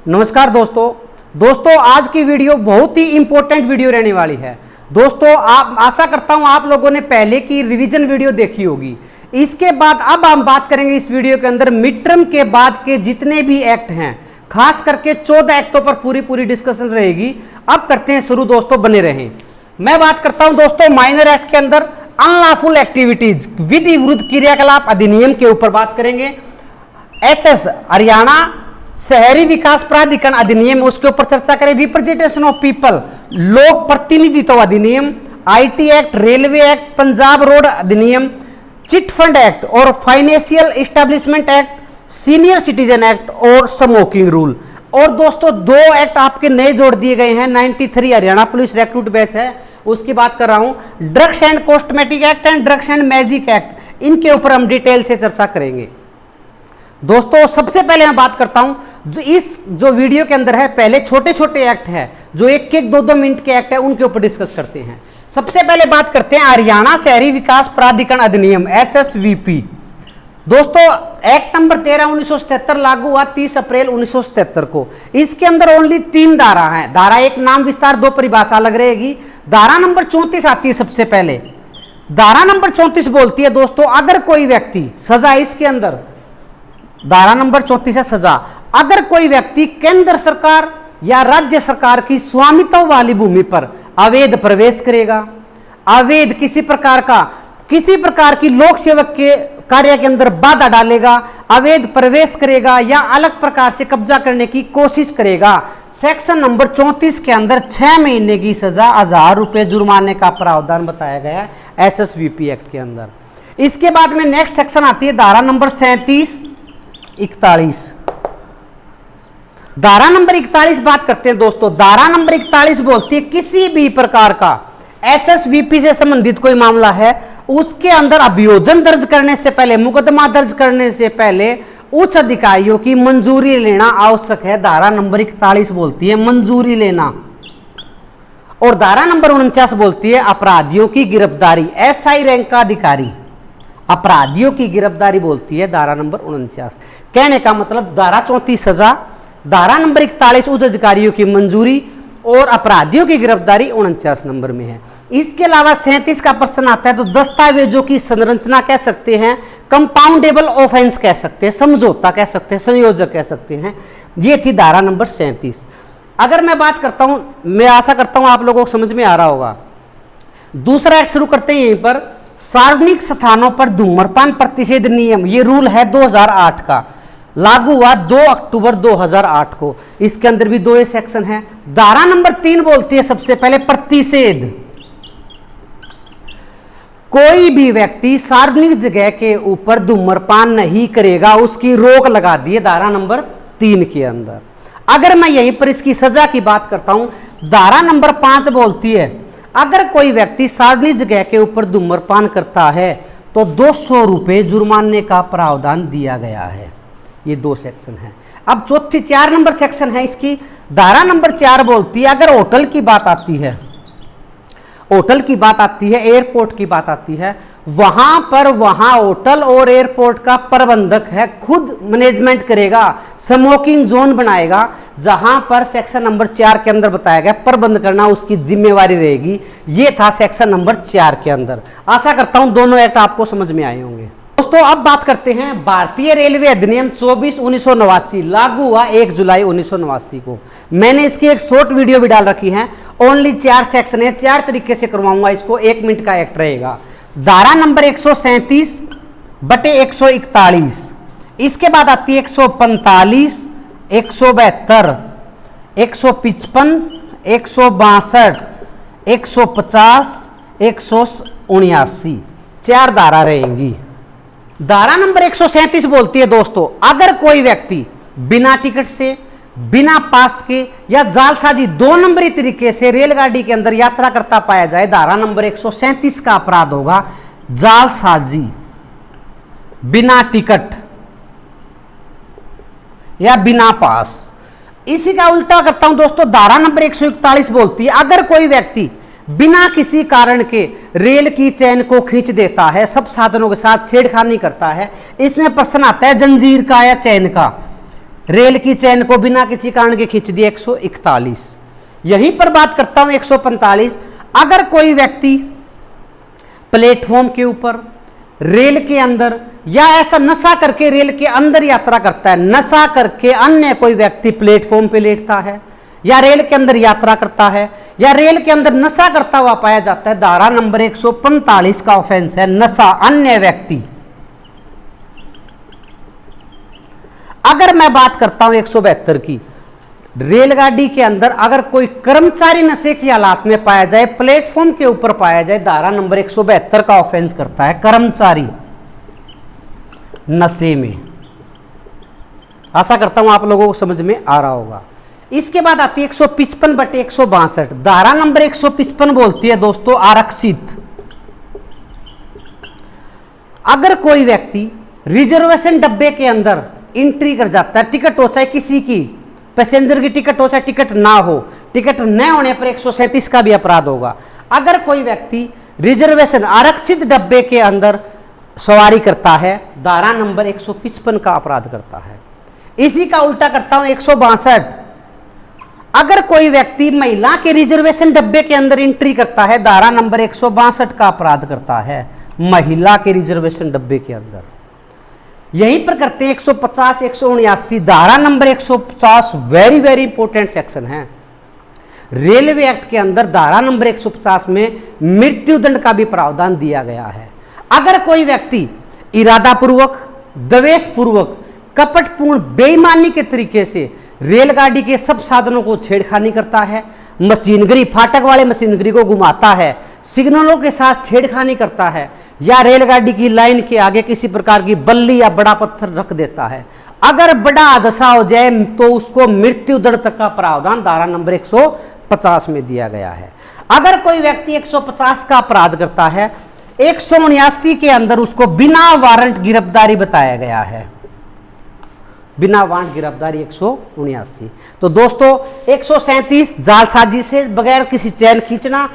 नमस्कार दोस्तों आज की वीडियो बहुत ही इंपॉर्टेंट वीडियो रहने वाली है। दोस्तों आप आशा करता हूं आप लोगों ने पहले की रिवीजन वीडियो देखी होगी। इसके बाद अब हम बात करेंगे इस वीडियो के अंदर मिड टर्म के बाद के जितने भी एक्ट हैं, खास करके 14 एक्टों पर पूरी डिस्कशन रहेगी। अब करते हैं शुरू दोस्तों, बने रहें। मैं बात करता हूं दोस्तों माइनर एक्ट के अंदर अनलॉफुल एक्टिविटीज विधि विरुद्ध क्रियाकलाप अधिनियम के ऊपर बात करेंगे। एचएस हरियाणा शहरी विकास प्राधिकरण अधिनियम उसके ऊपर चर्चा करें। रिप्रेजेंटेशन ऑफ पीपल लोक प्रतिनिधित्व अधिनियम, IT act, railway act, Punjab road अधिनियम, चिट फंड एक्ट और financial establishment act, senior citizen act और स्मोकिंग रूल। और दोस्तों 2 एक्ट आपके नए जोड़ दिए गए हैं। 93 हरियाणा पुलिस रिक्रूट बैच है, उसकी बात कर रहा हूं। Drugs and cosmetic act and drugs and magic act, इनके ऊपर हम डिटेल से चर्चा करेंगे। दोस्तों सबसे पहले मैं बात करता हूं जो वीडियो के अंदर है, पहले छोटे एक्ट है जो 1-2 मिनट के एक्ट है, उनके ऊपर डिस्कस करते हैं। सबसे पहले बात करते हैं हरियाणा शहरी विकास प्राधिकरण अधिनियम HSVP। दोस्तों एक्ट नंबर 13/1977 लागू हुआ 30 अप्रैल 1977 को। इसके अंदर ओनली 3 धारा है। धारा 1 नाम विस्तार, 2 परिभाषा अलग रहेगी। धारा नंबर 34 आती है सबसे पहले। धारा नंबर 34 बोलती है दोस्तों, अगर कोई व्यक्ति सजा, इसके अंदर धारा नंबर 34 है सजा, अगर कोई व्यक्ति केंद्र सरकार या राज्य सरकार की स्वामित्व वाली भूमि पर अवैध प्रवेश करेगा, अवैध किसी प्रकार की लोक सेवक के कार्य के अंदर बाधा डालेगा, अवैध प्रवेश करेगा या अलग प्रकार से कब्जा करने की कोशिश करेगा, सेक्शन नंबर 34 के अंदर 6 महीने की सजा, 1000 रुपए जुर्माने का प्रावधान बताया गया है HSVP एक्ट के अंदर। इसके बाद में नेक्स्ट सेक्शन आती है धारा नंबर 37-41। धारा नंबर 41 बात करते हैं दोस्तों। धारा नंबर 41 बोलती है किसी भी प्रकार का HSVP से संबंधित कोई मामला है, उसके अंदर अभियोजन दर्ज करने से पहले, मुकदमा दर्ज करने से पहले उच्च अधिकारियों की मंजूरी लेना आवश्यक है। धारा नंबर 41 बोलती है मंजूरी लेना। और धारा नंबर 49 बोलती है अपराधियों की गिरफ्तारी, SI रैंक का अधिकारी अपराधियों की गिरफ्तारी बोलती है धारा नंबर 49। कहने का मतलब धारा 34 सजा, धारा नंबर 41 उच्च अधिकारियों की मंजूरी और अपराधियों की गिरफ्तारी 49 नंबर में है। इसके अलावा 37 का प्रश्न आता है तो दस्तावेजों की संरचना कह सकते हैं, कंपाउंडेबल ऑफेंस कह सकते हैं, समझौता कह सकते हैं, संयोजक कह सकते हैं। ये थी धारा नंबर 37। अगर मैं बात करता हूं, मैं आशा करता हूं आप लोगों को समझ में आ रहा होगा। दूसरा एक्ट शुरू करते हैं यहीं पर। सार्वजनिक स्थानों पर धूम्रपान प्रतिषेध नियम, ये रूल है 2008 का, लागू हुआ 2 अक्टूबर 2008 को। इसके अंदर भी 2 सेक्शन है। धारा नंबर 3 बोलती है सबसे पहले प्रतिषेध, कोई भी व्यक्ति सार्वजनिक जगह के ऊपर धूम्रपान नहीं करेगा, उसकी रोक लगा दी है धारा नंबर 3 के अंदर। अगर मैं यहीं पर इसकी सजा की बात करता हूं, धारा नंबर 5 बोलती है अगर कोई व्यक्ति सार्वजनिक जगह के ऊपर धूम्रपान करता है तो 200 रुपए जुर्माने का प्रावधान दिया गया है। ये 2 सेक्शन है। अब चौथी 4 नंबर सेक्शन है इसकी। धारा नंबर 4 बोलती है अगर होटल की बात आती है, होटल की बात आती है, एयरपोर्ट की बात आती है, वहां होटल और एयरपोर्ट का प्रबंधक है, खुद मैनेजमेंट करेगा, स्मोकिंग जोन बनाएगा, जहां पर सेक्शन नंबर 4 के अंदर बताया गया प्रबंध करना उसकी जिम्मेवारी रहेगी। ये था सेक्शन नंबर 4 के अंदर। आशा करता हूं दोनों एक्ट आपको समझ में आए होंगे। दोस्तों अब बात करते हैं भारतीय रेलवे अधिनियम 24/1989 लागू हुआ 1 जुलाई 1989 को। मैंने इसकी एक शॉर्ट वीडियो भी डाल रखी है। ओनली 4 सेक्शन है, 4 तरीके से करवाऊंगा इसको, 1 मिनट का एक्ट रहेगा। धारा नंबर 137/141। इसके बाद आती है 145, 172, 155, 162, 150, 179, 4 धारा रहेंगी। धारा नंबर 137 बोलती है दोस्तों अगर कोई व्यक्ति बिना टिकट से, बिना पास के या जालसाजी 2 नंबरी तरीके से रेलगाड़ी के अंदर यात्रा करता पाया जाए, धारा नंबर 137 का अपराध होगा जालसाजी, बिना टिकट या बिना पास। इसी का उल्टा करता हूं दोस्तों, धारा नंबर 141 बोलती है अगर कोई व्यक्ति बिना किसी कारण के रेल की चैन को खींच देता है, सब साधनों के साथ छेड़खानी करता है, इसमें प्रश्न आता है जंजीर का या चैन का, रेल की चैन को बिना किसी कारण के खींच दिया 141। यहीं पर बात करता हूं 145। अगर कोई व्यक्ति प्लेटफॉर्म के ऊपर, रेल के अंदर या ऐसा नशा करके रेल के अंदर यात्रा करता है, नशा करके अन्य कोई व्यक्ति प्लेटफॉर्म पे लेटता है या रेल के अंदर यात्रा करता है या रेल के अंदर नशा करता हुआ पाया जाता है, धारा नंबर 145 का ऑफेंस है नशा अन्य व्यक्ति। अगर मैं बात करता हूं 172 की, रेलगाड़ी के अंदर अगर कोई कर्मचारी नशे की हालात में पाया जाए, प्लेटफॉर्म के ऊपर पाया जाए, धारा नंबर 172 का ऑफेंस करता है कर्मचारी नशे में। आशा करता हूं आप लोगों को समझ में आ रहा होगा। इसके बाद आती है 155/162। धारा नंबर 155 बोलती है दोस्तों आरक्षित। अगर कोई व्यक्ति रिजर्वेशन डब्बे के अंदर एंट्री कर जाता है, टिकट हो चाहे किसी की, पैसेंजर की टिकट हो चाहे टिकट ना हो, टिकट न होने पर 137 का भी अपराध होगा। अगर कोई व्यक्ति रिजर्वेशन आरक्षित डब्बे के अंदर सवारी करता है, धारा नंबर 155 का अपराध करता है। इसी का उल्टा करता हूं 162। अगर कोई व्यक्ति महिला के रिजर्वेशन डब्बे के अंदर एंट्री करता है, धारा नंबर 162 का अपराध करता है महिला के रिजर्वेशन डब्बे के अंदर। यहीं पर करते हैं 150, 179। धारा number 150 very very important section है रेलवे एक्ट के अंदर। धारा नंबर 150 में मृत्युदंड का भी प्रावधान दिया गया है। अगर कोई व्यक्ति इरादापूर्वक, द्वेषपूर्वक, कपटपूर्ण, बेईमानी के तरीके से रेलगाड़ी के सब साधनों को छेड़खानी करता है, मशीनरी, फाटक वाले मशीनरी को घुमाता है, सिग्नलों के साथ छेड़खानी करता है या रेलगाड़ी की लाइन के आगे किसी प्रकार की बल्ली या बड़ा पत्थर रख देता है, अगर बड़ा हादसा हो जाए तो उसको मृत्यु दंड तक का प्रावधान धारा नंबर 150 में दिया गया है। अगर कोई व्यक्ति 150 का अपराध करता है, 179 के अंदर उसको बिना वारंट गिरफ्तारी बताया गया है, बिना वारंट गिरफ्तारी 179। तो दोस्तों 137 जालसाजी से बगैर किसी चैन खींचना,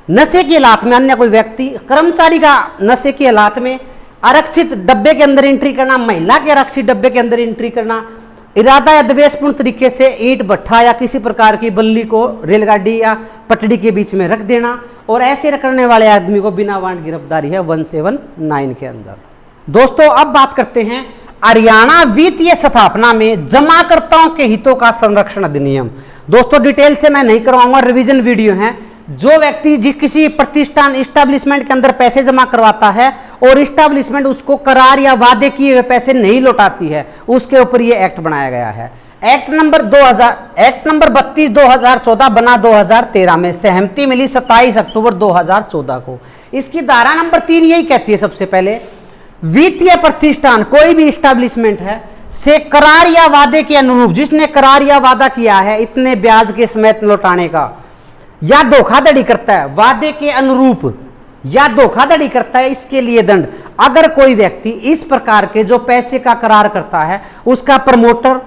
नशे की हालात में अन्य कोई व्यक्ति, कर्मचारी का नशे की हालात में आरक्षित डब्बे के अंदर एंट्री करना, महिला के आरक्षित डब्बे के अंदर एंट्री करना, इरादा या द्वेषपूर्ण तरीके से ईंट भट्ठा या किसी प्रकार की बल्ली को रेलगाड़ी या पटड़ी के बीच में रख देना, और ऐसे करने वाले आदमी को बिना वारंट गिरफ्तारी है 179 के अंदर। दोस्तों अब बात करते हैं हरियाणा वित्तीय स्थापना में जमाकर्ताओं के हितों का संरक्षण अधिनियम। दोस्तों डिटेल से मैं नहीं करवाऊंगा, रिवीजन वीडियो है। जो व्यक्ति जिस किसी प्रतिष्ठान इस्टेब्लिशमेंट के अंदर पैसे जमा करवाता है और इस्टेब्लिशमेंट उसको करार या वादे किए हुए पैसे नहीं लौटाती है, उसके ऊपर यह एक्ट बनाया गया है। एक्ट नंबर 32/2014 बना 2013 में, सहमति मिली 27 अक्टूबर 2014 को। इसकी धारा नंबर 3 यही कहती है सबसे पहले, वित्तीय प्रतिष्ठान कोई भी इस्टेब्लिशमेंट है से करार या वादे के अनुरूप, जिसने करार या वादा किया है इतने ब्याज के समेत लौटाने का, या धोखाधड़ी करता है वादे के अनुरूप या धोखाधड़ी करता है, इसके लिए दंड। अगर कोई व्यक्ति इस प्रकार के जो पैसे का करार करता है, उसका प्रमोटर,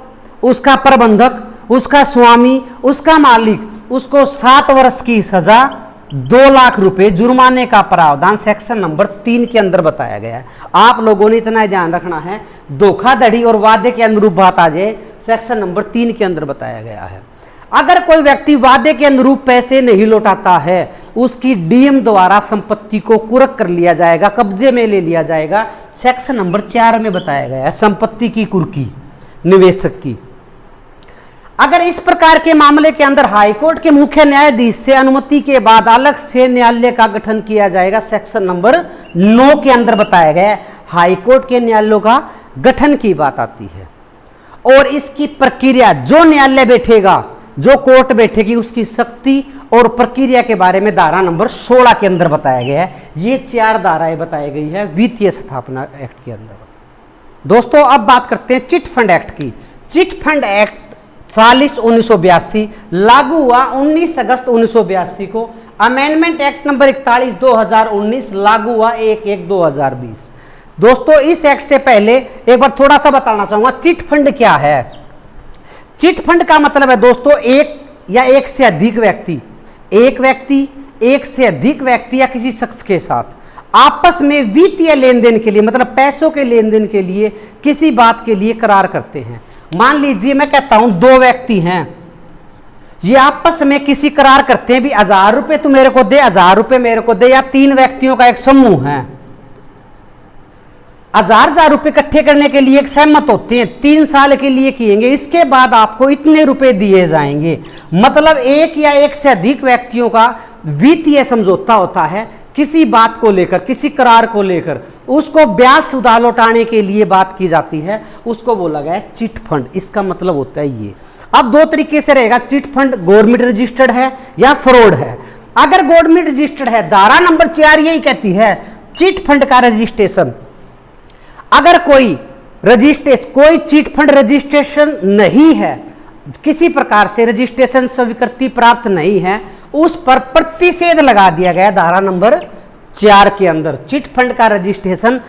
उसका प्रबंधक, उसका स्वामी, उसका मालिक, उसको 7 वर्ष की सजा, 2 लाख रुपए जुर्माने का प्रावधान सेक्शन नंबर 3 के अंदर बताया गया है। आप लोगों ने इतना ध्यान रखना है, धोखाधड़ी और वादे के अनुरूप बात आ जाए, सेक्शन नंबर 3 के अंदर बताया गया है। अगर कोई व्यक्ति वादे के अनुरूप पैसे नहीं लौटाता है, उसकी डीएम द्वारा संपत्ति को कुर्क कर लिया जाएगा, कब्जे में ले लिया जाएगा। सेक्शन नंबर 4 में बताया गया है संपत्ति की कुर्की निवेशक की। अगर इस प्रकार के मामले के अंदर हाईकोर्ट के मुख्य न्यायाधीश से अनुमति के बाद अलग से न्यायालय का गठन किया जाएगा। सेक्शन नंबर 9 के अंदर बताया गया है हाईकोर्ट के न्यायालयों का गठन की बात आती है, और इसकी प्रक्रिया, जो न्यायालय बैठेगा, जो कोर्ट बैठेगी, उसकी शक्ति और प्रक्रिया के बारे में धारा नंबर 16 के अंदर बताया गया है। ये 4 धाराएं बताई गई है वित्तीय स्थापना एक्ट के अंदर। दोस्तों अब बात करते हैं चिट फंड एक्ट की। चिट फंड एक्ट 40/1982 लागू हुआ 19 अगस्त 1982 को। अमेंडमेंट एक्ट नंबर 41/2019 लागू हुआ 1/1/2020। दोस्तों इस एक्ट से पहले एक बार थोड़ा सा बताना चाहूंगा चिट फंड क्या है। चिट फंड का मतलब है दोस्तों एक या एक से अधिक व्यक्ति, एक व्यक्ति, एक से अधिक व्यक्ति या किसी शख्स के साथ आपस में वित्तीय लेन देन के लिए, मतलब पैसों के लेन देन के लिए, किसी बात के लिए करार करते हैं। मान लीजिए मैं कहता हूं दो व्यक्ति हैं, ये आपस में किसी करार करते हैं भी 1000 रुपए तू मेरे को दे, 1000 रुपए मेरे को दे, या तीन व्यक्तियों का एक समूह है, 1000 रुपए इकट्ठे करने के लिए एक सहमत होते हैं, 3 साल के लिए किएंगे, इसके बाद आपको इतने रुपए दिए जाएंगे। मतलब एक या एक से अधिक व्यक्तियों का वित्तीय समझौता होता है किसी बात को लेकर, किसी करार को लेकर, उसको ब्याज सुधा लौटाने के लिए बात की जाती है, उसको बोला गया है चिट फंड। इसका मतलब होता है ये। अब दो तरीके से रहेगा, चिट फंड गवर्नमेंट रजिस्टर्ड है या फ्रॉड है। अगर गवर्नमेंट रजिस्टर्ड है, धारा नंबर 4 यही कहती है चिट फंड का रजिस्ट्रेशन, अगर कोई चिट फंड रजिस्ट्रेशन नहीं है, किसी प्रकार से रजिस्ट्रेशन स्वीकृति प्राप्त नहीं है, उस पर प्रतिषेध लगा दिया गया धारा नंबर 4 के अंदर। चिट फंड का रजिस्ट्रेशन,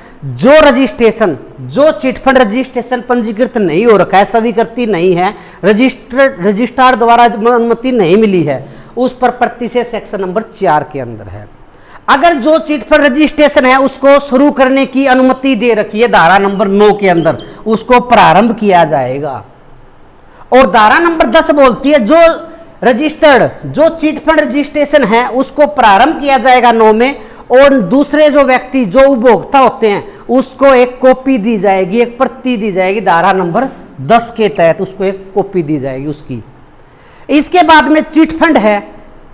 जो चिट फंड रजिस्ट्रेशन पंजीकृत नहीं हो रखा है, स्वीकृति नहीं है, रजिस्ट्रार द्वारा अनुमति नहीं मिली है, उस पर प्रतिषेध सेक्शन नंबर 4 के अंदर है। अगर जो चिट फंड रजिस्ट्रेशन है उसको शुरू करने की अनुमति दे रखी है धारा नंबर 9 के अंदर, उसको प्रारंभ किया जाएगा। और धारा नंबर 10 बोलती है जो चिट फंड रजिस्ट्रेशन है उसको प्रारंभ किया जाएगा 9 में, और दूसरे जो व्यक्ति जो उपभोक्ता होते हैं उसको एक कॉपी दी जाएगी, एक प्रति दी जाएगी, धारा नंबर 10 के तहत उसको एक कॉपी दी जाएगी उसकी। इसके बाद में चिट फंड है,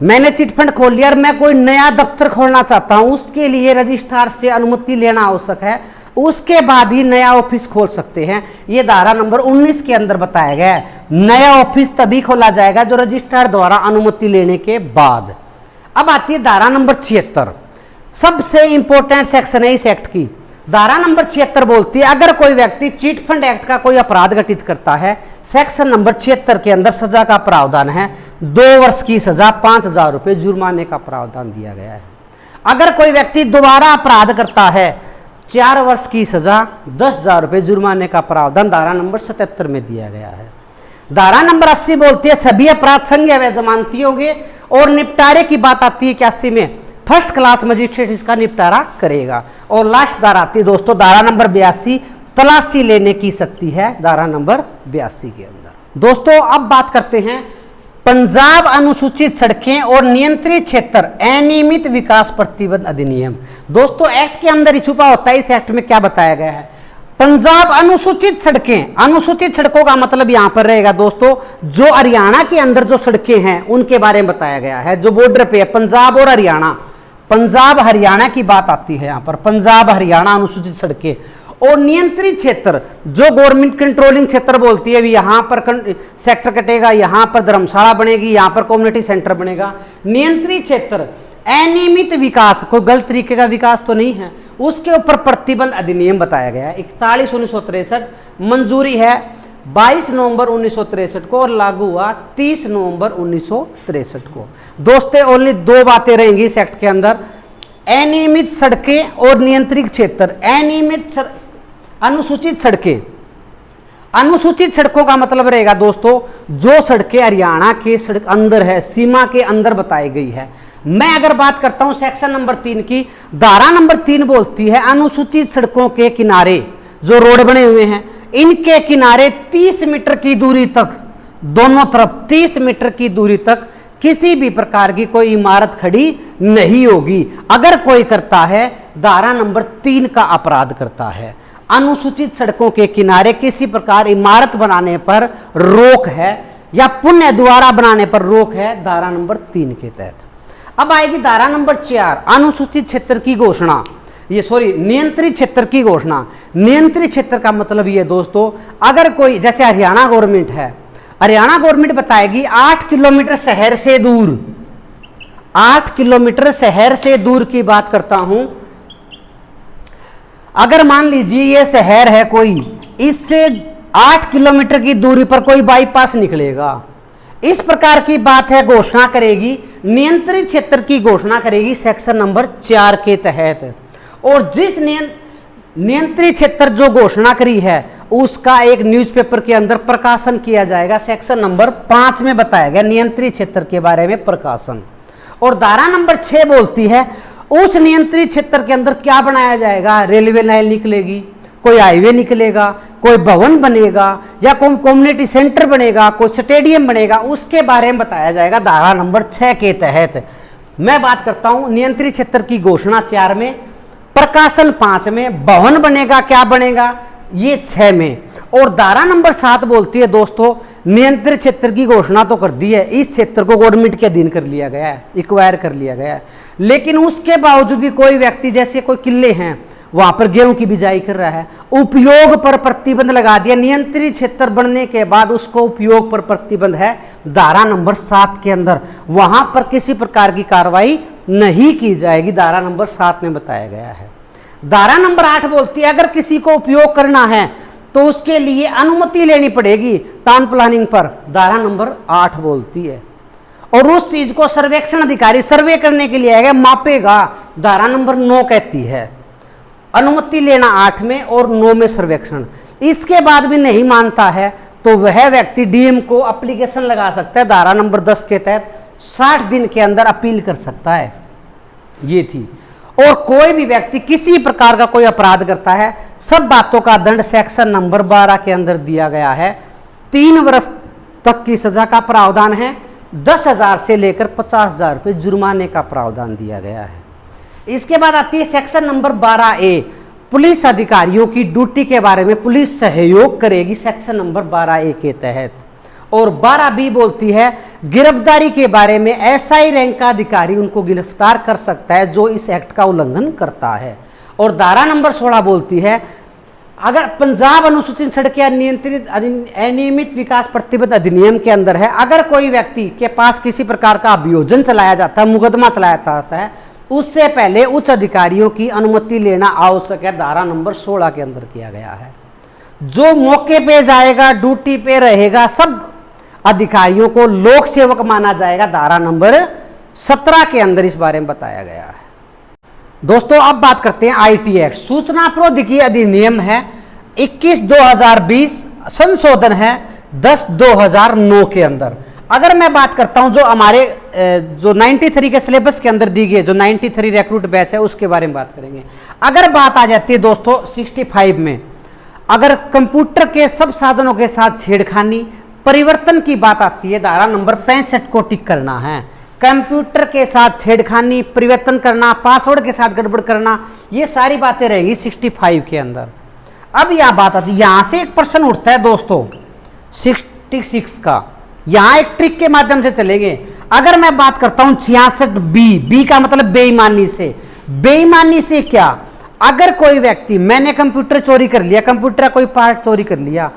मैंने चिट फंड खोल लिया और मैं कोई नया दफ्तर खोलना चाहता हूं, उसके लिए रजिस्ट्रार से अनुमति लेना आवश्यक है, उसके बाद ही नया ऑफिस खोल सकते हैं। यह धारा नंबर 19 के अंदर बताया गया है। नया ऑफिस तभी खोला जाएगा जो रजिस्ट्रार द्वारा अनुमति लेने के बाद। अब आती है धारा नंबर 76, सबसे इंपॉर्टेंट सेक्शन है इस एक्ट की। धारा नंबर 76 बोलती है अगर कोई व्यक्ति चिट फंड एक्ट का कोई अपराध घटित करता है, सेक्शन नंबर 76 के अंदर सजा का प्रावधान है, 2 वर्ष की सजा, 5000 रुपए जुर्माने का प्रावधान दिया गया है। अगर कोई व्यक्ति दोबारा अपराध करता है, 4 वर्ष की सजा, 10,000 रुपए जुर्माने का प्रावधान धारा नंबर 77 में दिया गया है। धारा नंबर 80 बोलती है सभी अपराध संज्ञेय व जमानती होंगे, और निपटारे की बात आती है 81 में, फर्स्ट क्लास मजिस्ट्रेट इसका निपटारा करेगा। और लास्ट धारा आती है दोस्तों धारा नंबर 82, तलाशी लेने की शक्ति है धारा नंबर 82 के अंदर। दोस्तों अब बात करते हैं पंजाब अनुसूचित सड़कें और नियंत्रित क्षेत्र अनियमित विकास प्रतिबंध अधिनियम। दोस्तों एक्ट के अंदर ही छुपा होता है, इस एक्ट में क्या बताया गया है। पंजाब अनुसूचित सड़कें, अनुसूचित सड़कों का मतलब यहां पर रहेगा दोस्तों जो हरियाणा के अंदर जो सड़कें हैं उनके बारे में बताया गया है, जो बॉर्डर पे है पंजाब और हरियाणा, पंजाब हरियाणा की बात आती है यहां पर, पंजाब हरियाणा अनुसूचित सड़कें। और नियंत्रित क्षेत्र जो गवर्नमेंट कंट्रोलिंग क्षेत्र बोलती है, भी यहां पर सेक्टर कटेगा, यहां पर धर्मशाला बनेगी, यहां पर कम्युनिटी सेंटर बनेगा। नियंत्रित क्षेत्र अनियमित विकास, कोई गलत तरीके का विकास तो नहीं है, उसके ऊपर प्रतिबंध अधिनियम बताया गया है। 41/1963 मंजूरी है 22 नवंबर 1963 को और लागू हुआ 30 नवंबर 1963 को। दोस्तों ओनली 2 बातें रहेंगी इस एक्ट के अंदर, अनियमित सड़कें और नियंत्रित क्षेत्र। अनुसूचित सड़कें, अनुसूचित सड़कों का मतलब रहेगा दोस्तों जो सड़कें हरियाणा के सड़क अंदर है, सीमा के अंदर बताई गई है। मैं अगर बात करता हूं सेक्शन नंबर 3 की, धारा नंबर 3 बोलती है अनुसूचित सड़कों के किनारे जो रोड बने हुए हैं, इनके किनारे 30 मीटर की दूरी तक, दोनों तरफ 30 मीटर की दूरी तक किसी भी प्रकार की कोई इमारत खड़ी नहीं होगी। अगर कोई करता है धारा नंबर 3 का अपराध करता है। अनुसूचित सड़कों के किनारे किसी प्रकार इमारत बनाने पर रोक है या पुण्य द्वारा बनाने पर रोक है धारा नंबर 3 के तहत। अब आएगी धारा नंबर 4 अनुसूचित क्षेत्र की घोषणा, नियंत्रित क्षेत्र की घोषणा। नियंत्रित क्षेत्र का मतलब ये दोस्तों अगर कोई, जैसे हरियाणा गवर्नमेंट है, हरियाणा गवर्नमेंट बताएगी 8 किलोमीटर शहर से दूर, 8 किलोमीटर शहर से दूर की बात करता हूं। अगर मान लीजिए ये शहर है कोई, इससे 8 किलोमीटर की दूरी पर कोई बाईपास निकलेगा, इस प्रकार की बात है, घोषणा करेगी, नियंत्रित क्षेत्र की घोषणा करेगी सेक्शन नंबर 4 के तहत। और जिस नियंत्रित क्षेत्र जो घोषणा करी है उसका एक न्यूज़पेपर के अंदर प्रकाशन किया जाएगा, सेक्शन नंबर 5 में बताया गया नियंत्रित क्षेत्र के बारे में प्रकाशन। और धारा नंबर 6 बोलती है उस नियंत्रित क्षेत्र के अंदर क्या बनाया जाएगा, रेलवे लाइन निकलेगी, कोई हाईवे निकलेगा, कोई भवन बनेगा या कोई कम्युनिटी सेंटर बनेगा, कोई स्टेडियम बनेगा, उसके बारे में बताया जाएगा धारा नंबर 6 के तहत। मैं बात करता हूं नियंत्रित क्षेत्र की घोषणा 4 में, प्रकाशन 5 में, भवन बनेगा क्या बनेगा ये 6 में, और धारा नंबर 7 बोलती है दोस्तों नियंत्रित क्षेत्र की घोषणा तो कर दी है, इस क्षेत्र को गवर्नमेंट के अधीन कर लिया गया है, एक्वायर कर लिया गया है, लेकिन उसके बावजूद भी कोई व्यक्ति, जैसे कोई किले हैं वहां पर गेहूं की बिजाई कर रहा है, उपयोग पर प्रतिबंध लगा दिया। नियंत्रित क्षेत्र बनने के बाद उसको उपयोग पर प्रतिबंध है धारा नंबर 7 के अंदर, वहां पर किसी प्रकार की कार्रवाई नहीं की जाएगी, धारा नंबर 7 में बताया गया है। धारा नंबर 8 बोलती है अगर किसी को उपयोग करना है तो उसके लिए अनुमति लेनी पड़ेगी टाउन प्लानिंग पर, धारा नंबर 8 बोलती है, और उस चीज को सर्वेक्षण अधिकारी सर्वे करने के लिए आएगा, मापेगा, धारा नंबर 9 कहती है। अनुमति लेना 8 में और 9 में सर्वेक्षण। इसके बाद भी नहीं मानता है तो वह व्यक्ति डीएम को एप्लीकेशन लगा सकता है, धारा नंबर 10 के तहत 60 दिन के अंदर अपील कर सकता है, ये थी। और कोई भी व्यक्ति किसी प्रकार का कोई अपराध करता है, सब बातों का दंड सेक्शन नंबर 12 के अंदर दिया गया है। 3 वर्ष तक की सजा का प्रावधान है, 10,000 से लेकर 50,000 रुपये जुर्माने का प्रावधान दिया गया है। इसके बाद आती है सेक्शन नंबर 12A, पुलिस अधिकारियों की ड्यूटी के बारे में पुलिस सहयोग करेगी सेक्शन नंबर 12A के तहत। और 12B बोलती है गिरफ्तारी के बारे में एसआई रैंक का अधिकारी उनको गिरफ्तार कर सकता है जो इस एक्ट का उल्लंघन करता है। और धारा नंबर 16 बोलती है अगर पंजाब अनुसूचित सड़क या नियंत्रित अनियमित विकास प्रतिबंध अधिनियम के अंदर है, अगर कोई व्यक्ति के पास किसी प्रकार का अभियोजन चलाया जाता है, मुकदमा चलाया जाता है, उससे पहले उच्च अधिकारियों की अनुमति लेना आवश्यक है, धारा नंबर 16 के अंदर किया गया है। जो मौके पे जाएगा, ड्यूटी पे रहेगा, सब अधिकारियों को लोक सेवक माना जाएगा, धारा नंबर 17 के अंदर इस बारे में बताया गया है। दोस्तों अब बात करते हैं आईटी एक्ट, सूचना प्रौद्योगिकी अधिनियम है 21/2020, संशोधन है 10/2009 के अंदर। अगर मैं बात करता हूं जो हमारे जो 93 के सिलेबस के अंदर दी गई, जो 93 रिक्रूट बैच है उसके बारे में बात करेंगे। अगर बात आ जाती है दोस्तों 65 में, अगर कंप्यूटर के सब साधनों के साथ छेड़खानी परिवर्तन की बात आती है, धारा नंबर 65 को टिक करना है। कंप्यूटर के साथ छेड़खानी, परिवर्तन करना, पासवर्ड के साथ गड़बड़ करना, ये सारी बातें रहेंगी 65 के अंदर। अब यह बात आती है, यहां से एक प्रश्न उठता है दोस्तों 66 का, यहां एक ट्रिक के माध्यम से चलेंगे। अगर मैं बात करता हूं 66B का मतलब बेईमानी से, बेईमानी से क्या, अगर कोई व्यक्ति, मैंने कंप्यूटर चोरी कर लिया, कंप्यूटर का कोई पार्ट चोरी कर लिया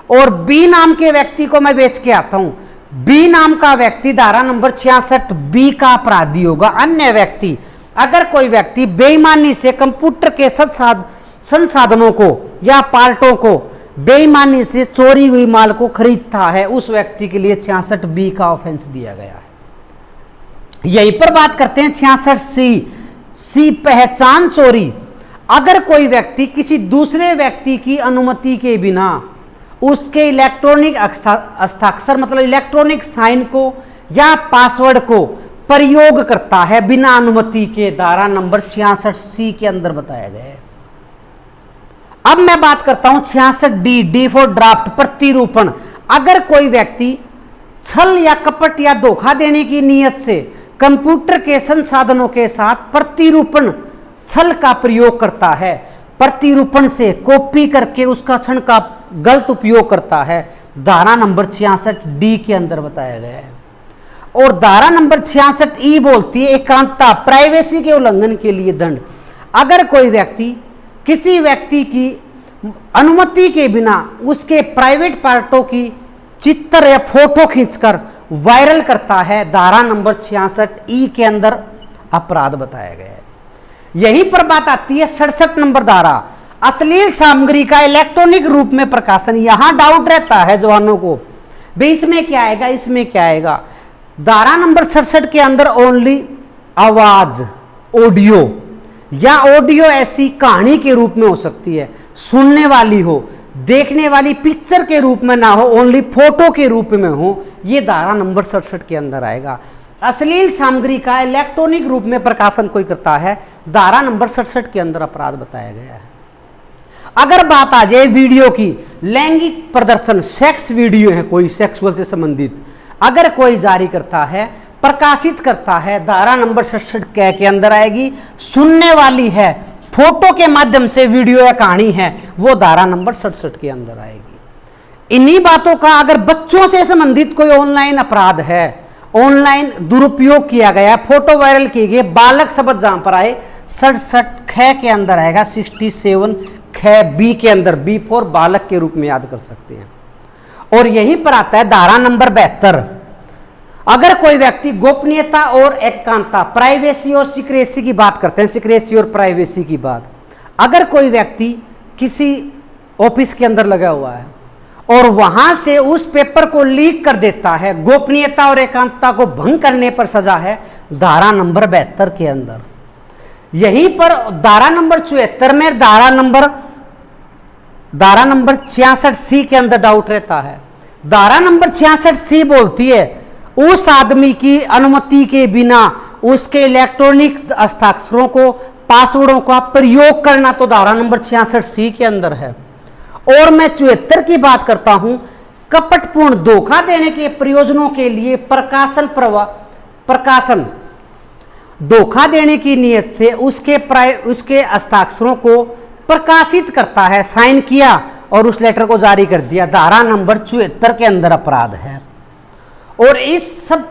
और बी नाम के व्यक्ति को मैं बेच के आता हूं, बी नाम का व्यक्ति धारा नंबर 66B का अपराधी होगा। अन्य व्यक्ति, अगर कोई व्यक्ति बेईमानी से कंप्यूटर के संसाधनों को या पार्टों को बेईमानी से चोरी हुई माल को खरीदता है, उस व्यक्ति के लिए 66B का ऑफेंस दिया गया है। यहीं पर बात करते हैं 66C, पहचान चोरी। अगर कोई व्यक्ति किसी दूसरे व्यक्ति की अनुमति के बिना उसके इलेक्ट्रॉनिक हस्ताक्षर मतलब इलेक्ट्रॉनिक साइन को या पासवर्ड को प्रयोग करता है बिना अनुमति के, धारा नंबर 66C के अंदर बताया गया है। अब मैं बात करता हूं 66D फॉर ड्राफ्ट, प्रतिरूपण। अगर कोई व्यक्ति छल या कपट या धोखा देने की नीयत से कंप्यूटर के संसाधनों के साथ प्रतिरूपण छल का प्रयोग करता है, प्रतिरूपण से कॉपी करके उसका क्षण का गलत उपयोग करता है, धारा नंबर 66D के अंदर बताया गया है। और धारा नंबर 66E बोलती है एकांतता, प्राइवेसी के उल्लंघन के लिए दंड। अगर कोई व्यक्ति किसी व्यक्ति की अनुमति के बिना उसके प्राइवेट पार्टों की चित्र या फोटो खींचकर वायरल करता है, धारा नंबर 66E के अंदर अपराध बताया गया है। यहीं पर बात आती है 67 नंबर धारा, अश्लील सामग्री का इलेक्ट्रॉनिक रूप में प्रकाशन। यहां डाउट रहता है जवानों को, भाई इसमें क्या आएगा, इसमें क्या आएगा। धारा नंबर 67 के अंदर ओनली आवाज, ऑडियो या ऑडियो ऐसी कहानी के रूप में हो सकती है, सुनने वाली हो, देखने वाली पिक्चर के रूप में ना हो, ओनली फोटो के रूप में हो, ये धारा नंबर 67 के अंदर आएगा। अश्लील सामग्री का इलेक्ट्रॉनिक रूप में प्रकाशन कोई करता है, धारा नंबर 67 के अंदर अपराध बताया गया है। अगर बात आ जाए वीडियो की, लैंगिक प्रदर्शन, सेक्स वीडियो है, कोई सेक्सुअल से संबंधित अगर कोई जारी करता है, प्रकाशित करता है, धारा नंबर 67 क के अंदर आएगी। सुनने वाली है, फोटो के माध्यम से वीडियो या कहानी है, वो धारा नंबर 67 के अंदर आएगी। इन्हीं बातों का अगर बच्चों से संबंधित कोई ऑनलाइन अपराध है, ऑनलाइन दुरुपयोग किया गया, फोटो वायरल किए गए, बालक शब्द जहां पर आए 67 ख के अंदर आएगा, 67 ख बी के अंदर, बी फॉर बालक के रूप में याद कर सकते हैं। और यहीं पर आता है धारा नंबर 72। अगर कोई व्यक्ति गोपनीयता और एकांतता, प्राइवेसी और सीक्रेसी की बात करते हैं, सीक्रेसी और प्राइवेसी की बात, अगर कोई व्यक्ति किसी ऑफिस के अंदर लगा हुआ है और वहां से उस पेपर को लीक कर देता है, गोपनीयता और एकांतता को भंग करने पर सजा है धारा नंबर 72 के अंदर। यहीं पर धारा नंबर 74 में धारा नंबर 66 सी के अंदर डाउट रहता है। धारा नंबर 66 सी बोलती है उस आदमी की अनुमति के बिना उसके इलेक्ट्रॉनिक हस्ताक्षरों को, पासवर्डों का प्रयोग करना, तो धारा नंबर 66 सी के अंदर है। और मैं 74 की बात करता हूं, कपटपूर्ण धोखा देने के प्रयोजनों के लिए प्रकाशन धोखा देने की नियत से उसके हस्ताक्षरों को प्रकाशित करता है, साइन किया और उस लेटर को जारी कर दिया, धारा नंबर 74 के अंदर अपराध है। और इस सब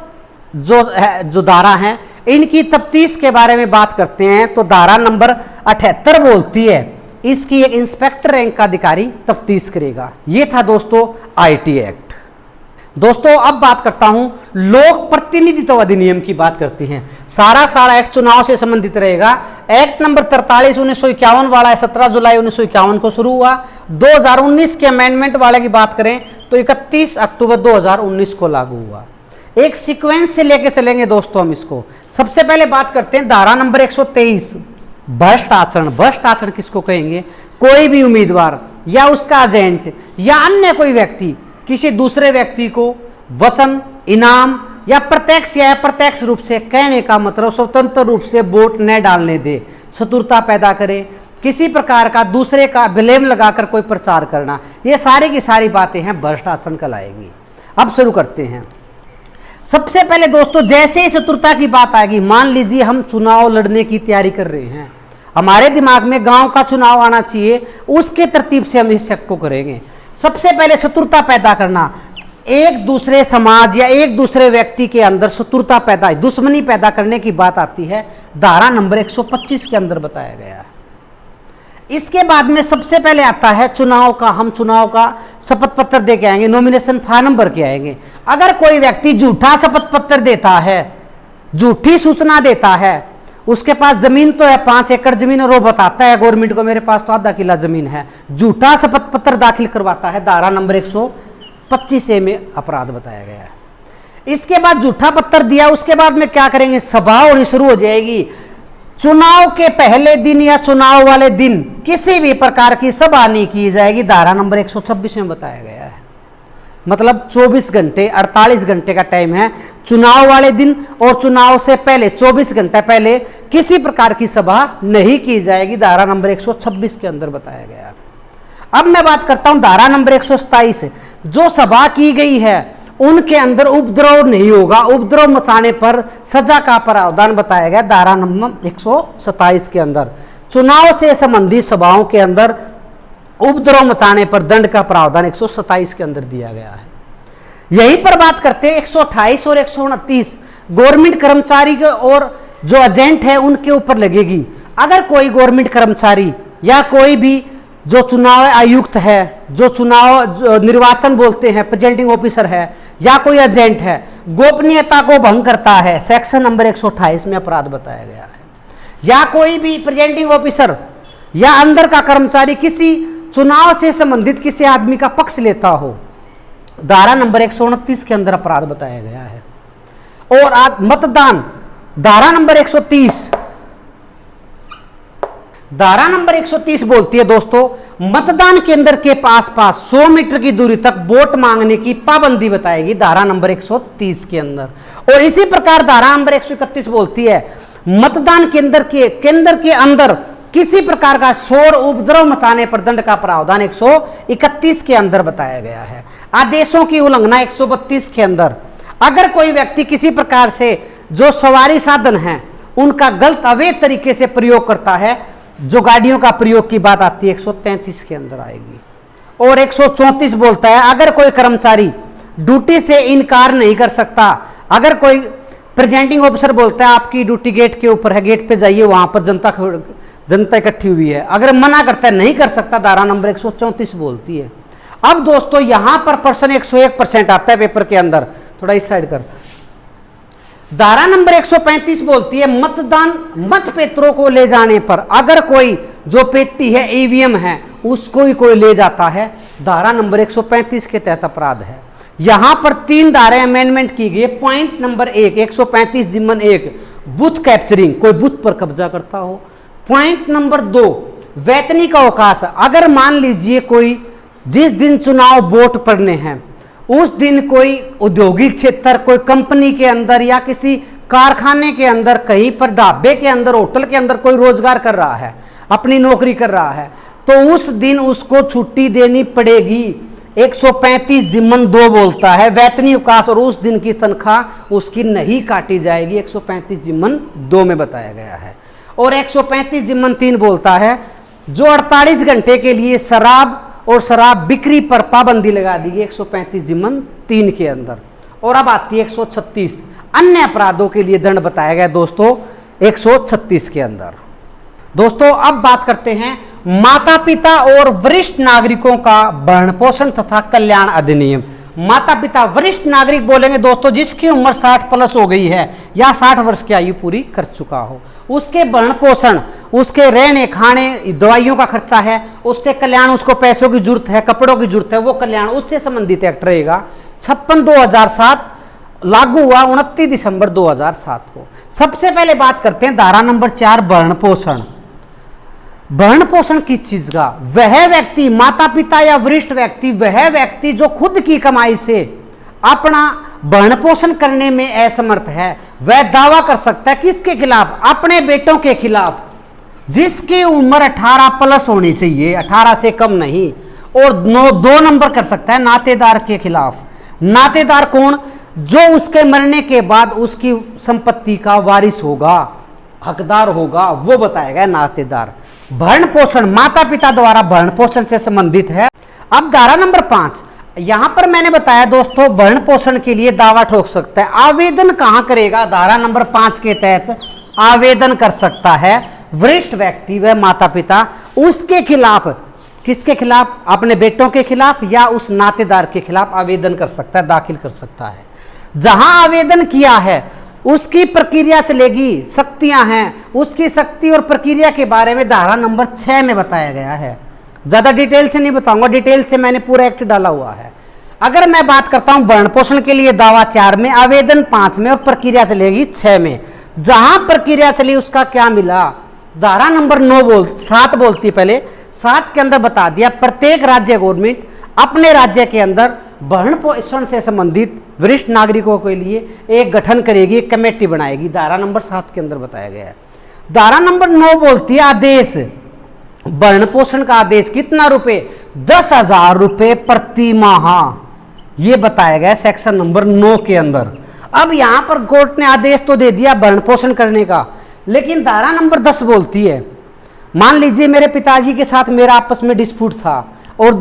जो धारा हैं, इनकी तफ्तीश के बारे में बात करते हैं तो धारा नंबर 78 बोलती है इसकी एक इंस्पेक्टर रैंक का अधिकारी तफ्तीश करेगा। ये था दोस्तों आईटी एक्ट। दोस्तों अब बात करता हूं लोक प्रतिनिधित्व अधिनियम की बात करते हैं। सारा एक्ट चुनाव से संबंधित रहेगा। एक्ट नंबर 43 1951 वाला है, 17 जुलाई 1951 को शुरू हुआ। 2019 के अमेंडमेंट वाले की बात करें तो 31 अक्टूबर 2019 को लागू हुआ। एक सीक्वेंस से लेके चलेंगे दोस्तों हम इसको। सबसे पहले बात करते हैं धारा नंबर 123 भ्रष्ट आचरण। भ्रष्ट आचरण किसको कहेंगे? कोई भी उम्मीदवार या उसका एजेंट या अन्य कोई व्यक्ति किसी दूसरे व्यक्ति को वचन, इनाम या प्रत्यक्ष या अप्रत्यक्ष रूप से, कहने का मतलब स्वतंत्र रूप से वोट न डालने दे, शत्रुता पैदा करे, किसी प्रकार का दूसरे का ब्लेम लगाकर कोई प्रचार करना, ये सारी की सारी बातें हैं भ्रष्ट आचरण कहलाएंगी। अब शुरू करते हैं। सबसे पहले दोस्तों जैसे ही शत्रुता की बात आएगी, मान लीजिए हम चुनाव लड़ने की तैयारी कर रहे हैं, हमारे दिमाग में गांव का चुनाव आना चाहिए, उसके तरतीब से हम इस शक को करेंगे। सबसे पहले शत्रुता पैदा करना, एक दूसरे समाज या एक दूसरे व्यक्ति के अंदर शत्रुता पैदा, दुश्मनी पैदा करने की बात आती है, धारा नंबर 125 के अंदर बताया गया है। इसके बाद में सबसे पहले आता है चुनाव का, हम चुनाव का शपथ पत्र दे के आएंगे, नॉमिनेशन फॉर्म भर के आएंगे। अगर कोई व्यक्ति झूठा शपथ पत्र देता है, झूठी सूचना देता है, उसके पास जमीन तो है 5 एकड़ जमीन और वो बताता है गवर्नमेंट को मेरे पास तो आधा किला जमीन है, झूठा शपथ पत्र दाखिल करवाता है, धारा नंबर 125A में अपराध बताया गया है। इसके बाद झूठा पत्र दिया, उसके बाद में क्या करेंगे, सभा होनी शुरू हो जाएगी। चुनाव के पहले दिन या चुनाव वाले दिन किसी भी प्रकार की सभा नहीं की जाएगी, धारा नंबर 126 में बताया गया है। मतलब 24 घंटे 48 घंटे का टाइम है चुनाव वाले दिन, और चुनाव से पहले 24 घंटे पहले किसी प्रकार की सभा नहीं की जाएगी, धारा नंबर 126 के अंदर बताया गया है। अब मैं बात करता हूं धारा नंबर 127। जो सभा की गई है उनके अंदर उपद्रव नहीं होगा, उपद्रव मचाने पर सजा का प्रावधान बताया गया, धारा नंबर 127 के अंदर। चुनाव से संबंधित सभाओं के अंदर उपद्रव मचाने पर दंड का प्रावधान 127 के अंदर दिया गया है। यहीं पर बात करते हैं 128 और 129 गवर्नमेंट कर्मचारी के और जो एजेंट है उनके ऊपर लगेगी। अगर कोई गवर्नमेंट कर्मचारी या कोई भी जो चुनाव आयुक्त है, जो निर्वाचन बोलते हैं प्रेजेंटिंग ऑफिसर है, या कोई एजेंट है, गोपनीयता को भंग करता है, सेक्शन नंबर 128 में अपराध बताया गया है। या कोई भी प्रेजेंटिंग ऑफिसर या अंदर का कर्मचारी किसी चुनाव से संबंधित किसी आदमी का पक्ष लेता हो, धारा नंबर 129 के अंदर अपराध बताया गया है। और मतदान, धारा नंबर 130, धारा नंबर 130 बोलती है दोस्तों मतदान केंद्र के पास 100 मीटर की दूरी तक वोट मांगने की पाबंदी बताएगी, धारा नंबर 130 के अंदर। और इसी प्रकार धारा नंबर 131 बोलती है मतदान केंद्र के अंदर किसी प्रकार का शोर उपद्रव मचाने पर दंड का प्रावधान 131 के अंदर बताया गया है। आदेशों की उल्लंघना 132 के अंदर, अगर कोई व्यक्ति किसी प्रकार से जो सवारी साधन है उनका गलत अवैध तरीके से प्रयोग करता है, जो गाड़ियों का प्रयोग की बात आती है 133 के अंदर आएगी। और 134 बोलता है अगर कोई कर्मचारी ड्यूटी से इनकार नहीं कर सकता, अगर कोई प्रेजेंटिंग ऑफिसर बोलता है आपकी ड्यूटी गेट के ऊपर है, गेट पे जाइए, वहां पर जनता इकट्ठी हुई है, अगर मना करता है नहीं कर सकता, धारा नंबर 134 बोलती है। अब दोस्तों यहां पर प्रश्न 101% आता है पेपर के अंदर, थोड़ा इस साइड कर। धारा नंबर 135 बोलती है मतदान मत पत्रों को ले जाने पर अगर कोई जो पेटी है ईवीएम है उसको ही कोई ले जाता है, धारा नंबर 135 के तहत अपराध है। यहां पर 3 धाराएं अमेंडमेंट की गई। पॉइंट नंबर 1 135 जिम्मन 1 बूथ कैप्चरिंग, कोई बूथ पर कब्जा करता हो। पॉइंट नंबर 2 वैतनिक अवकाश, अगर मान लीजिए कोई जिस दिन चुनाव वोट पड़ने हैं उस दिन कोई औद्योगिक क्षेत्र, कोई कंपनी के अंदर या किसी कारखाने के अंदर, कहीं पर ढाबे के अंदर, होटल के अंदर कोई रोजगार कर रहा है, अपनी नौकरी कर रहा है, तो उस दिन उसको छुट्टी देनी पड़ेगी। 135 जिम्मन 2 बोलता है वैतनिक अवकाश, और उस दिन की तनख्वाह उसकी नहीं काटी जाएगी, 135 जिम्मन 2 में बताया गया है। और 135 जिम्मन 3 बोलता है जो 48 घंटे के लिए शराब और शराब बिक्री पर पाबंदी लगा दी गई, 135 जिम्मन 3 के अंदर। और अब आती है 136 अन्य अपराधों के लिए दंड बताया गया दोस्तों 136 के अंदर। दोस्तों अब बात करते हैं माता पिता और वरिष्ठ नागरिकों का भरण पोषण तथा कल्याण अधिनियम। माता पिता वरिष्ठ नागरिक बोलेंगे दोस्तों जिसकी उम्र 60 प्लस हो गई है या 60 वर्ष की आयु पूरी कर चुका हो, उसके भरण पोषण, उसके रहने खाने दवाइयों का खर्चा है, उसके कल्याण, उसको पैसों की जरूरत है, कपड़ों की जरूरत है, वो कल्याण उससे संबंधित एक्ट रहेगा। 56/2007 लागू हुआ 29 दिसंबर 2007 को। सबसे पहले बात करते हैं धारा नंबर 4 भरण पोषण। भरण पोषण किस चीज का? वह व्यक्ति, माता पिता या वरिष्ठ व्यक्ति, वह व्यक्ति जो खुद की कमाई से अपना भरण पोषण करने में असमर्थ है, वह दावा कर सकता है किसके खिलाफ? अपने बेटों के खिलाफ, जिसकी उम्र 18 प्लस होनी चाहिए, 18 से कम नहीं। और 2 नंबर कर सकता है नातेदार के खिलाफ। नातेदार कौन? जो उसके मरने के बाद उसकी संपत्ति का वारिस होगा, हकदार होगा, वो बताएगा नातेदार। भरण पोषण माता पिता द्वारा भरण पोषण से संबंधित है। अब धारा नंबर 5, यहां पर मैंने बताया दोस्तों भरण पोषण के लिए दावा ठोक सकता है। आवेदन कहां करेगा? धारा नंबर 5 के तहत आवेदन कर सकता है वरिष्ठ व्यक्ति व माता पिता उसके खिलाफ। किसके खिलाफ? अपने बेटों के खिलाफ या उस नातेदार के खिलाफ आवेदन कर सकता है, दाखिल कर सकता है। जहां आवेदन किया है उसकी प्रक्रिया चलेगी, शक्तियां हैं, उसकी शक्ति और प्रक्रिया के बारे में धारा नंबर 6 में बताया गया है। ज्यादा डिटेल से नहीं बताऊंगा, डिटेल से मैंने पूरा एक्ट डाला हुआ है। अगर मैं बात करता हूं भरण पोषण के लिए दावा 4 में, आवेदन 5 में और प्रक्रिया चलेगी 6 में। जहां प्रक्रिया चली उसका क्या मिला? धारा नंबर 7 बोलती, पहले 7 के अंदर बता दिया प्रत्येक राज्य गवर्नमेंट अपने राज्य के अंदर भरण पोषण से संबंधित वरिष्ठ नागरिकों के लिए एक गठन करेगी, एक कमेटी बनाएगी। धारा नंबर 7 के अंदर बताया गया है। धारा नंबर 9 बोलती है आदेश, भरण पोषण का आदेश कितना रुपए? 10,000 रुपए प्रति माह, ये बताया गया सेक्शन नंबर 9 के अंदर। अब यहां पर कोर्ट ने आदेश तो दे दिया भरण पोषण करने का, लेकिन धारा नंबर 10 बोलती है मान लीजिए मेरे पिताजी के साथ मेरा आपस में डिस्प्यूट था और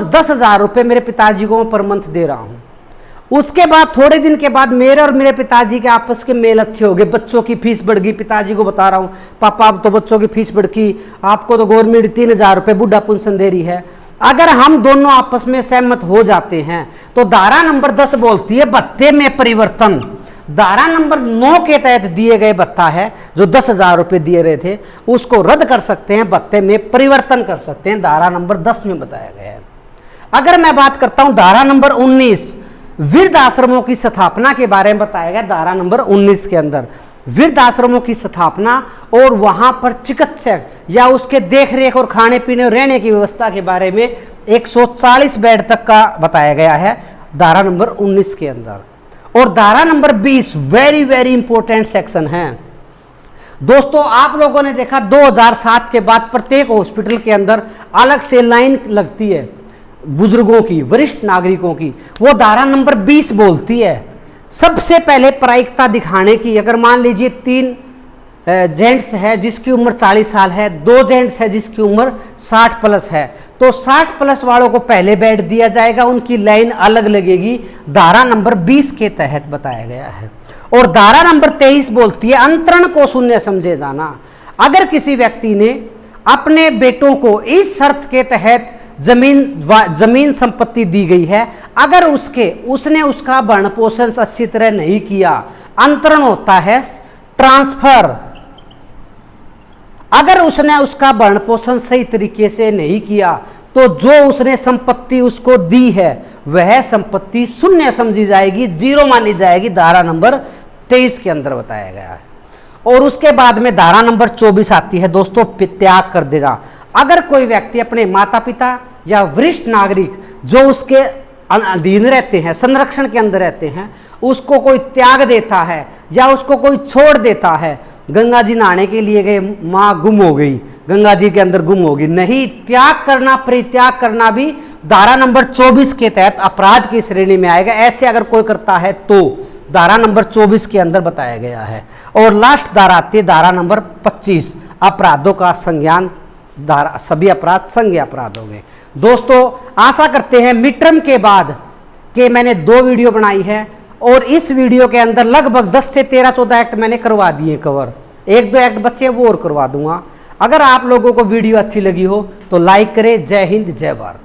10,000 रुपए मेरे पिताजी को मैं पर मंथ दे रहा हूं। उसके बाद थोड़े दिन के बाद मेरे और मेरे पिताजी के आपस के मेल अच्छे हो गए, बच्चों की फीस बढ़ गई। पिताजी को बता रहा हूं पापा अब तो बच्चों की फीस बढ़ गई, आपको तो गवर्नमेंट 3,000 रुपए बुढ़ा पेंशन दे रही है। अगर हम दोनों आपस में सहमत हो जाते हैं तो धारा नंबर 10 बोलती है भत्ते में परिवर्तन। धारा नंबर 9 के तहत दिए गए भत्ता है जो 10,000 रुपए दिए रहे थे उसको रद्द कर सकते हैं, भत्ते में परिवर्तन कर सकते हैं, धारा नंबर 10 में बताया गया है। अगर मैं बात करता हूं धारा नंबर 19 वृद्ध आश्रमों की स्थापना के बारे में बताया गया। धारा नंबर 19 के अंदर वृद्ध आश्रमों की स्थापना और वहां पर चिकित्सक या उसके देखरेख और खाने पीने और रहने की व्यवस्था के बारे में 140 बेड तक का बताया गया है धारा नंबर 19 के अंदर। और धारा number 20 very very important section है। दोस्तों आप लोगों ने देखा 2007 के बाद प्रत्येक हॉस्पिटल के अंदर अलग से लाइन लगती है बुजुर्गों की, वरिष्ठ नागरिकों की। वो धारा नंबर 20 बोलती है सबसे पहले प्रायिकता दिखाने की। अगर मान लीजिए 3 जेंट्स है जिसकी उम्र 40 साल है, 2 जेंट्स है जिसकी उम्र 60 प्लस है, तो 60 प्लस वालों को पहले बेड दिया जाएगा, उनकी लाइन अलग लगेगी, धारा नंबर 20 के तहत बताया गया है। और धारा नंबर 23 बोलती है अंतरण को शून्य समझे जाना। अगर किसी व्यक्ति ने अपने बेटों को इस शर्त के तहत जमीन संपत्ति दी गई है, अगर उसने उसका भरण पोषण अच्छी तरह नहीं किया, अंतरण होता है ट्रांसफर। अगर उसने उसका भरण पोषण सही तरीके से नहीं किया तो जो उसने संपत्ति उसको दी है वह संपत्ति शून्य समझी जाएगी, 0 मानी जाएगी, धारा नंबर 23 के अंदर बताया गया है। और उसके बाद में धारा नंबर 24 आती है दोस्तों, त्याग कर देना। अगर कोई व्यक्ति अपने माता पिता या वरिष्ठ नागरिक जो उसके अधीन रहते हैं, संरक्षण के अंदर रहते हैं, उसको कोई त्याग देता है या उसको कोई छोड़ देता है, गंगा जी नहाने के लिए गए, माँ गुम हो गई, गंगा जी के अंदर गुम होगी, नहीं, त्याग करना, परित्याग करना भी धारा नंबर 24 के तहत अपराध की श्रेणी में आएगा। ऐसे अगर कोई करता है तो धारा नंबर 24 के अंदर बताया गया है। और लास्ट धारा आती है धारा नंबर 25, अपराधों का संज्ञान। धारा सभी अपराध संज्ञेय अपराध हो गए। दोस्तों आशा करते हैं मिड टर्म के बाद के मैंने 2 वीडियो बनाई है और इस वीडियो के अंदर लगभग 10 से 13-14 एक्ट मैंने करवा दिए कवर। 1-2 एक्ट बच्चे वो और करवा दूंगा। अगर आप लोगों को वीडियो अच्छी लगी हो तो लाइक करें। जय हिंद, जय भारत।